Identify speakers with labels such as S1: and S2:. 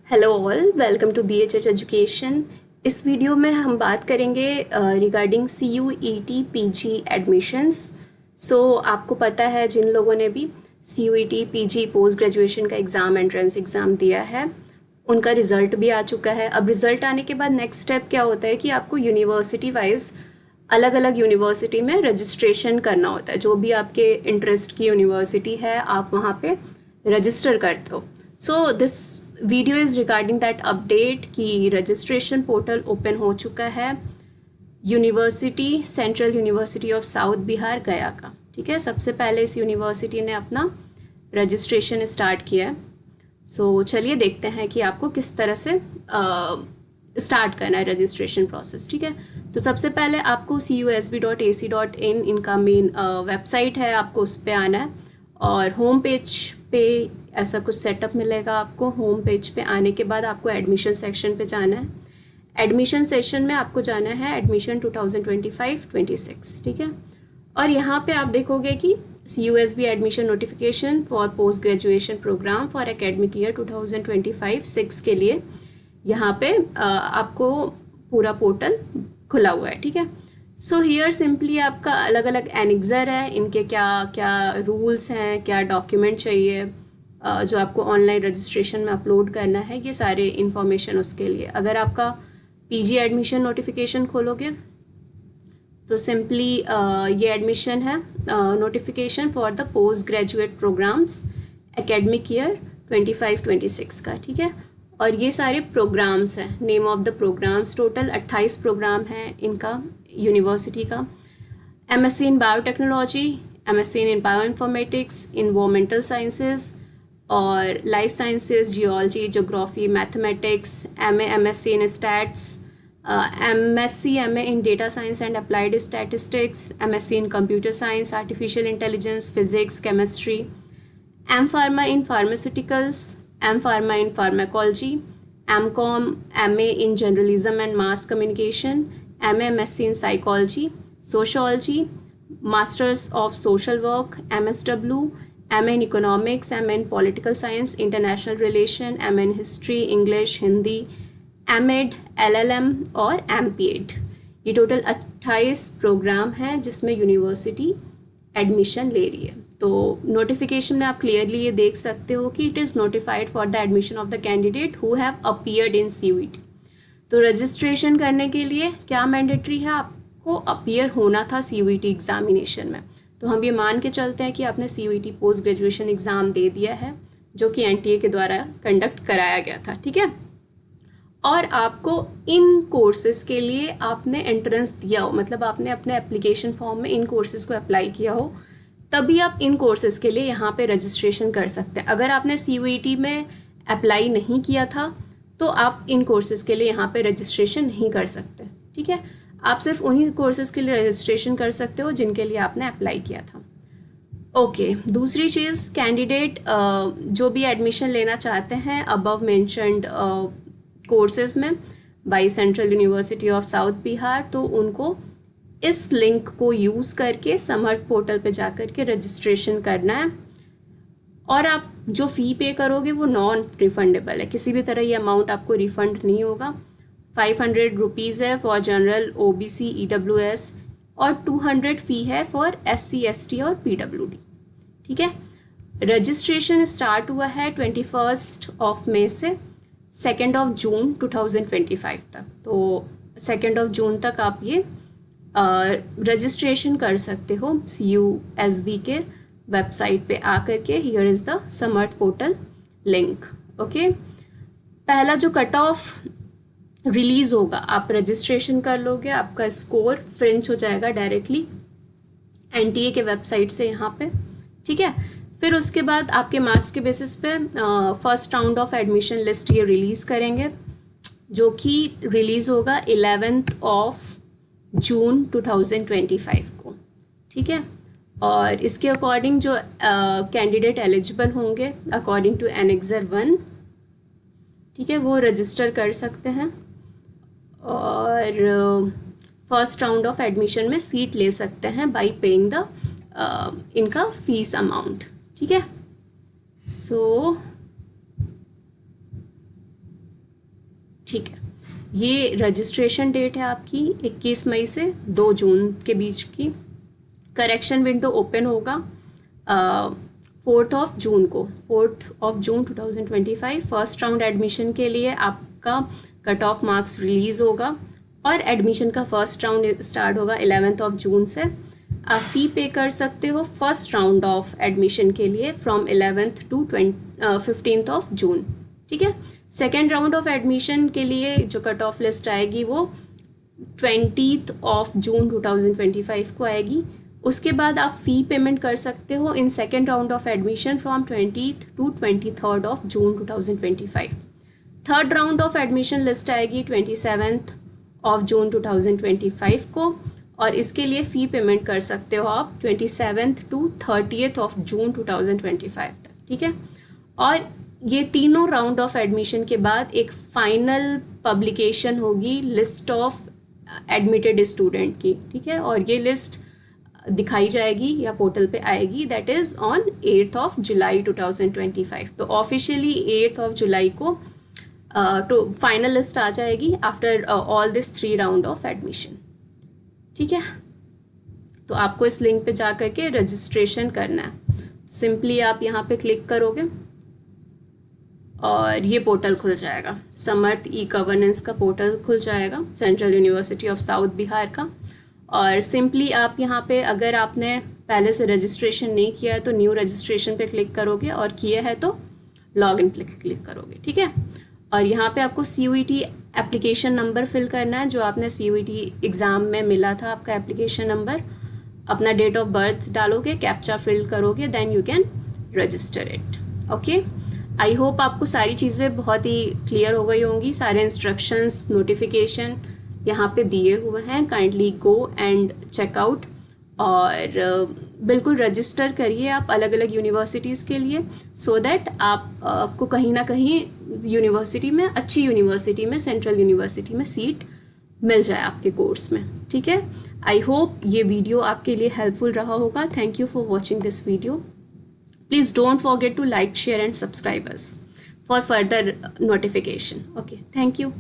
S1: Hello all, welcome to BHH education. इस वीडियो में हम बात करेंगे रिगार्डिंग CUET PG एडमिशन्स। आपको पता है जिन लोगों ने भी CUET PG पोस्ट ग्रेजुएशन का एग्ज़ाम एंट्रेंस एग्ज़ाम दिया है उनका रिज़ल्ट भी आ चुका है। अब रिज़ल्ट आने के बाद नेक्स्ट स्टेप क्या होता है कि आपको यूनिवर्सिटी वाइज अलग अलग यूनिवर्सिटी में रजिस्ट्रेशन करना होता है। जो भी आपके इंटरेस्ट की यूनिवर्सिटी है आप वहाँ पे रजिस्टर करते हो। So this video is regarding that update कि रजिस्ट्रेशन पोर्टल ओपन हो चुका है university central university of south Bihar गया का। ठीक है, सबसे पहले इस यूनिवर्सिटी ने अपना रजिस्ट्रेशन स्टार्ट किया है। चलिए देखते हैं कि आपको किस तरह से स्टार्ट करना है रजिस्ट्रेशन प्रोसेस। ठीक है, तो सबसे पहले आपको CUSB.AC.in इनका मेन वेबसाइट है, आपको उस पर आना है और होम पेज पे ऐसा कुछ सेटअप मिलेगा आपको। होम पेज पे आने के बाद आपको एडमिशन सेक्शन पे जाना है। एडमिशन सेशन में आपको जाना है एडमिशन 2025-26। ठीक है, और यहाँ पे आप देखोगे कि CUSB admission notification for post graduation program for academic year 2025-6 के लिए यहाँ पे आपको पूरा पोर्टल खुला हुआ है। ठीक है, सो हियर सिंपली आपका अलग अलग एनेक्सर है, इनके क्या क्या रूल्स हैं, क्या डॉक्यूमेंट चाहिए जो आपको ऑनलाइन रजिस्ट्रेशन में अपलोड करना है, ये सारे इन्फॉर्मेशन उसके लिए। अगर आपका PG एडमिशन नोटिफिकेशन खोलोगे तो सिंपली ये एडमिशन है notification for the post graduate programmes academic year 25-26 का। ठीक है, और ये सारे प्रोग्राम्स हैं, name of the programmes. Total 28 programme हैं इनका यूनिवर्सिटी का। MSc in biotechnology, MSc in bioinformatics, environmental sciences और life sciences, geology, geography, mathematics, MSc in stats, MSc MA in data science and applied statistics, MSc in computer science, artificial intelligence, physics, chemistry, M.Pharma in Pharmaceuticals, M.Pharma in Pharmacology, M.Com, MA in Journalism and Mass Communication, MSc in Psychology, Sociology, Masters of Social Work, MSW, MA in Economics, MA in Political Science, International Relation, MA in History, English, Hindi, MEd, LLM और MPed। ये total 28 programme हैं जिसमें university admission ले रही है। तो notification में आप क्लियरली ये देख सकते हो कि it is notified for the admission of the candidate who have appeared in CUET। तो रजिस्ट्रेशन करने के लिए क्या मैंडेटरी है, आपको अपीयर होना था CUET एग्जामिनेशन में। तो हम ये मान के चलते हैं कि आपने CUET पोस्ट ग्रेजुएशन एग्ज़ाम दे दिया है जो कि NTA के द्वारा कंडक्ट कराया गया था। ठीक है, और आपको इन कोर्सेज़ के लिए आपने एंट्रेंस दिया हो, मतलब आपने अपने एप्लीकेशन फॉर्म में इन कोर्सेज़ को अप्लाई किया हो, तभी आप इन कोर्सेज़ के लिए यहाँ पे रजिस्ट्रेशन कर सकते हैं। अगर आपने CUET में अप्लाई नहीं किया था तो आप इन कोर्सेज़ के लिए यहाँ पे रजिस्ट्रेशन नहीं कर सकते। ठीक है, आप सिर्फ उन्हीं कोर्सेज़ के लिए रजिस्ट्रेशन कर सकते हो जिनके लिए आपने अप्लाई किया था। ओके, दूसरी चीज़, कैंडिडेट जो भी एडमिशन लेना चाहते हैं अबव मेंशन्ड कोर्सेज़ में by central university of south Bihar, तो उनको इस लिंक को यूज़ करके समर्थ पोर्टल पे जा कर के रजिस्ट्रेशन करना है। और आप जो फ़ी पे करोगे वो नॉन रिफंडेबल है, किसी भी तरह ये अमाउंट आपको रिफ़ंड नहीं होगा। 500 रुपीज़ है फॉर जनरल, OBC, EWS और 200 फ़ी है फॉर SC, ST और PWD। ठीक है, रजिस्ट्रेशन स्टार्ट हुआ है 21 मई से 2 जून 2025 तक। तो 2 जून तक आप ये रजिस्ट्रेशन कर सकते हो CUSB के वेबसाइट पे आकर के। Here is the Samarth portal link. Okay, पहला जो कट ऑफ रिलीज़ होगा, आप रजिस्ट्रेशन कर लोगे, आपका स्कोर फ्रिंच हो जाएगा डायरेक्टली NTA के वेबसाइट से यहाँ पे। ठीक है, फिर उसके बाद आपके मार्क्स के बेसिस पे first round of admission list ये रिलीज़ करेंगे, जो कि रिलीज़ होगा 11 जून 2025 को। ठीक है, और इसके अकॉर्डिंग जो कैंडिडेट एलिजिबल होंगे अकॉर्डिंग टू एनेक्सर 1, ठीक है, वो रजिस्टर कर सकते हैं और फर्स्ट राउंड ऑफ एडमिशन में सीट ले सकते हैं बाई पेइंग द इनका फीस अमाउंट। ठीक है, सो ठीक है, ये रजिस्ट्रेशन डेट है आपकी 21 मई से 2 जून के बीच की। करेक्शन विंडो ओपन होगा 4 जून को, 4 जून 2025। फर्स्ट राउंड एडमिशन के लिए आपका कट ऑफ मार्क्स रिलीज़ होगा और एडमिशन का फर्स्ट राउंड स्टार्ट होगा 11 जून से। आप फ़ी पे कर सकते हो फर्स्ट राउंड ऑफ एडमिशन के लिए फ्रॉम 11 to 15 जून। ठीक है, सेकेंड राउंड ऑफ एडमिशन के लिए जो कट ऑफ लिस्ट आएगी वो 20 जून 2025 को आएगी। उसके बाद आप फ़ी पेमेंट कर सकते हो in second round of admission from 20 to 23 June 2025। Third round of admission list आएगी 27 जून 2025 को, और इसके लिए फ़ी पेमेंट कर सकते हो आप 27 to 30 जून 2025 तक। ठीक है, और ये तीनों राउंड ऑफ एडमिशन के बाद एक फाइनल पब्लिकेशन होगी लिस्ट ऑफ एडमिटेड स्टूडेंट की। ठीक है, और ये लिस्ट दिखाई जाएगी या पोर्टल पे आएगी, दैट इज़ ऑन 8 जुलाई 2025। तो ऑफिशियली 8 जुलाई को तो फाइनल लिस्ट आ जाएगी after all this 3 round of admission. ठीक है, तो आपको इस लिंक पे जा करके रजिस्ट्रेशन करना है। सिंपली आप यहाँ पे क्लिक करोगे और ये पोर्टल खुल जाएगा, समर्थ ई गवर्नेंस का पोर्टल खुल जाएगा, central university of south Bihar का। और सिंपली आप यहाँ पे अगर आपने पहले से रजिस्ट्रेशन नहीं किया है तो न्यू रजिस्ट्रेशन पे क्लिक करोगे, और किया है तो लॉगिन पे क्लिक करोगे। ठीक है, और यहाँ पे आपको CUET एप्लीकेशन नंबर फिल करना है जो आपने CUET एग्ज़ाम में मिला था, आपका एप्लीकेशन नंबर, अपना डेट ऑफ बर्थ डालोगे, कैप्चा फिल करोगे, then you can register it. Okay, I hope आपको सारी चीज़ें बहुत ही क्लियर हो गई होंगी। सारे इंस्ट्रक्शंस, नोटिफिकेशन यहाँ पे दिए हुए हैं, काइंडली गो एंड चेकआउट, और बिल्कुल रजिस्टर करिए आप अलग अलग यूनिवर्सिटीज़ के लिए, सो दैट आपको कहीं ना कहीं यूनिवर्सिटी में, अच्छी यूनिवर्सिटी में, सेंट्रल यूनिवर्सिटी में सीट मिल जाए आपके कोर्स में। ठीक है, आई होप ये वीडियो आपके लिए हेल्पफुल रहा होगा। Thank you for watching this video. Please don't forget to like, share and subscribe us for further notification. Okay, thank you.